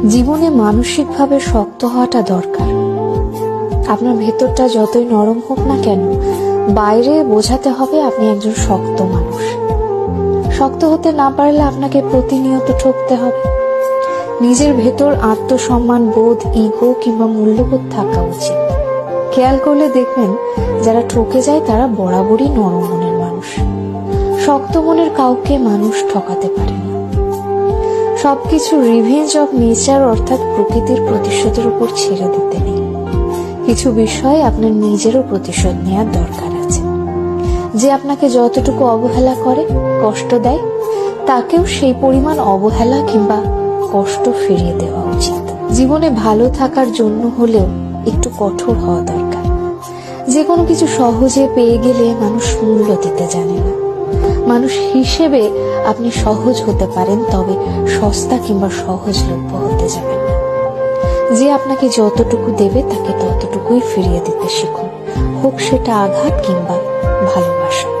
জীবনে মানসিকভাবে শক্ত হওয়াটা দরকার। আপনার ভেতরটা যতই নরম হোক না কেন, বাইরে বোঝাতে হবে আপনি একজন শক্ত মানুষ। শক্ত হতে না পারলে আপনাকে প্রতিনিয়ত ঠকতে হবে। নিজের ভেতর আত্মসম্মান বোধ, ইগো কিংবা মূল্যবোধ থাকা উচিত। খেয়াল করলে দেখবেন যারা ঠকে যায় তারা বরাবরই নরম মনের মানুষ। শক্ত মনের কাউকে মানুষ ঠকাতে পারে না। সবকিছু রিভেঞ্জ অফ নেচার অর্থাৎ প্রকৃতির প্রতিশোধের উপর ছেড়ে দিতে নেই। কিছু বিষয়ে আপনার নিজেরও প্রতিশোধ নেওয়ার দরকার আছে। যে আপনাকে যতটুকু অবহেলা করে, কষ্ট দেয়, তাকেও সেই পরিমাণ অবহেলা কিংবা কষ্ট ফিরিয়ে দেওয়া উচিত। জীবনে ভালো থাকার জন্য হলেও একটু কঠোর হওয়া দরকার। যে কোনো কিছু সহজে পেয়ে গেলে মানুষ মূল্য দিতে জানে না। মানুষ হিসেবে আপনি সহজ হতে পারেন, তবে সস্তা কিংবা সহজলভ্য হতে যাবেন না। যে আপনাকে যতটুকু দেবে তাকে ততটুকুই ফিরিয়ে দিতে শিখুন, হোক সেটা আঘাত কিংবা ভালোবাসা।